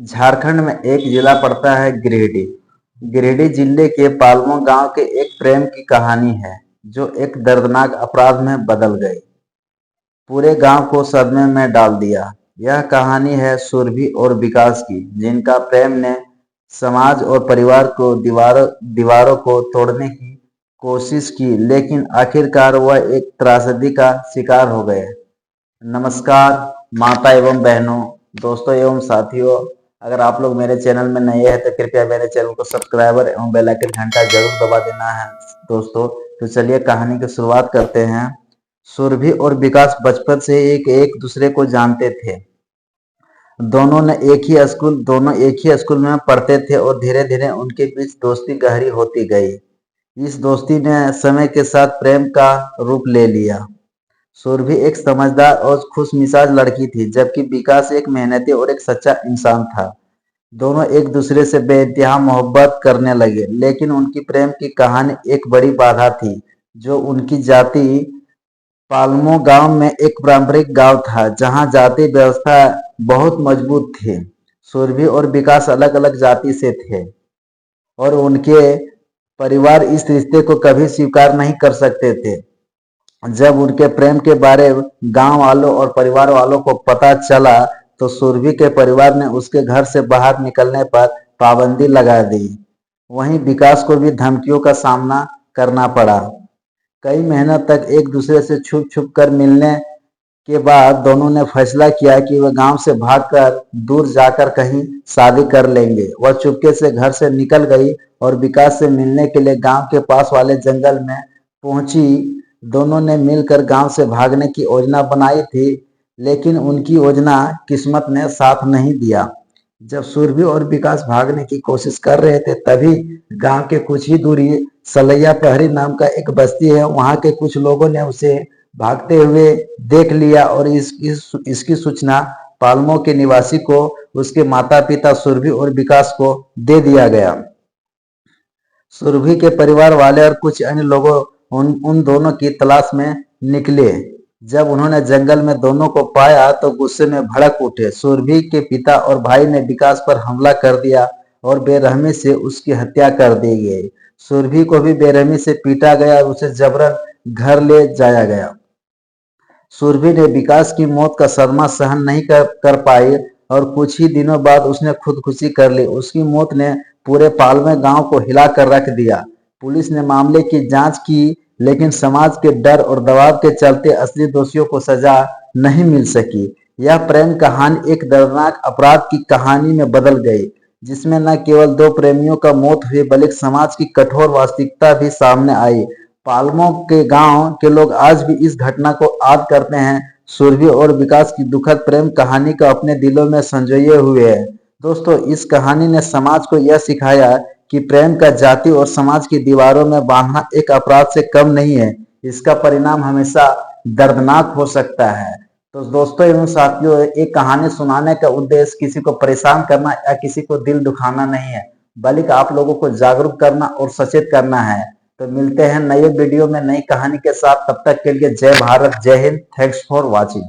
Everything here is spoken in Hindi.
झारखंड में एक जिला पड़ता है गिरिडीह। गिरिडीह जिले के पालमो गांव के एक प्रेम की कहानी है जो एक दर्दनाक अपराध में बदल गई, पूरे गांव को सदमे में डाल दिया। यह कहानी है सुरभि और विकास की, जिनका प्रेम ने समाज और परिवार को दीवारों दीवारों को तोड़ने की कोशिश की, लेकिन आखिरकार वह एक त्रासदी का शिकार हो गए। नमस्कार माता एवं बहनों, दोस्तों एवं साथियों, अगर आप लोग मेरे चैनल में नए हैं तो कृपया मेरे चैनल को सब्सक्राइबर एवं बेल आइकन घंटा जरूर दबा देना है दोस्तों। तो चलिए कहानी की शुरुआत करते हैं। सुरभि और विकास बचपन से एक एक दूसरे को जानते थे। दोनों एक ही स्कूल में पढ़ते थे और धीरे धीरे उनके बीच दोस्ती गहरी होती गई। इस दोस्ती ने समय के साथ प्रेम का रूप ले लिया। सुरभि एक समझदार और खुशमिजाज लड़की थी, जबकि विकास एक मेहनती और एक सच्चा इंसान था। दोनों एक दूसरे से बेइंतहा मोहब्बत करने लगे, लेकिन उनकी प्रेम की कहानी एक बड़ी बाधा थी। जो उनकी जाति पालमो गांव में एक पारंपरिक गांव था, जहां जाति व्यवस्था बहुत मजबूत थी। सुरभि और विकास अलग अलग जाति से थे और उनके परिवार इस रिश्ते को कभी स्वीकार नहीं कर सकते थे। जब उनके प्रेम के बारे गांव वालों और परिवार वालों को पता चला तो सुरभि के परिवार ने उसके घर से बाहर निकलने पर पाबंदी लगा दी। वहीं विकास को भी धमकियों का सामना करना पड़ा। कई महीनों तक एक दूसरे से छुप छुप कर मिलने के बाद दोनों ने फैसला किया कि वह गांव से भागकर दूर जाकर कहीं शादी कर लेंगे। वह चुपके से घर से निकल गई और विकास से मिलने के लिए गांव के पास वाले जंगल में पहुंची। दोनों ने मिलकर गांव से भागने की योजना बनाई थी, लेकिन उनकी योजना किस्मत ने साथ नहीं दिया। जब सुरभि और विकास भागने की कोशिश कर रहे थे, तभी गांव के कुछ ही दूरी सलैया पहरी नाम का एक बस्ती है, वहां के कुछ लोगों ने उसे भागते हुए देख लिया और इसकी सूचना पालमो के निवासी को, उसके माता पिता सुरभि और विकास को दे दिया गया। सुरभि के परिवार वाले और कुछ अन्य लोगों उन दोनों की तलाश में निकले। जब उन्होंने जंगल में दोनों को पाया तो गुस्से में भड़क उठे। सुरभि के पिता और भाई ने विकास पर हमला कर दिया और बेरहमी से उसकी हत्या कर दी गई। सुरभि को भी बेरहमी से पीटा गया और उसे जबरन घर ले जाया गया। सुरभि ने विकास की मौत का सदमा सहन नहीं कर पाई और कुछ ही दिनों बाद उसने खुदकुशी कर ली। उसकी मौत ने पूरे पालमे गांव को हिला कर रख दिया। पुलिस ने मामले की जांच की, लेकिन समाज के डर और दबाव के चलते असली दोषियों को सजा नहीं मिल सकी। यह प्रेम कहानी एक दर्दनाक अपराध की कहानी में बदल गई, जिसमें न केवल दो प्रेमियों का मौत हुई, बल्कि समाज की कठोर वास्तविकता भी सामने आई। पालमो के गांव के लोग आज भी इस घटना को याद करते हैं। सुरभि और विकास की दुखद प्रेम कहानी को अपने दिलों में संजोए हुए है। दोस्तों, इस कहानी ने समाज को यह सिखाया कि प्रेम का जाति और समाज की दीवारों में बांधना एक अपराध से कम नहीं है। इसका परिणाम हमेशा दर्दनाक हो सकता है। तो दोस्तों एवं साथियों, एक कहानी सुनाने का उद्देश्य किसी को परेशान करना या किसी को दिल दुखाना नहीं है, बल्कि आप लोगों को जागरूक करना और सचेत करना है। तो मिलते हैं नए वीडियो में नई कहानी के साथ। तब तक के लिए जय भारत, जय हिंद। Thanks for watching.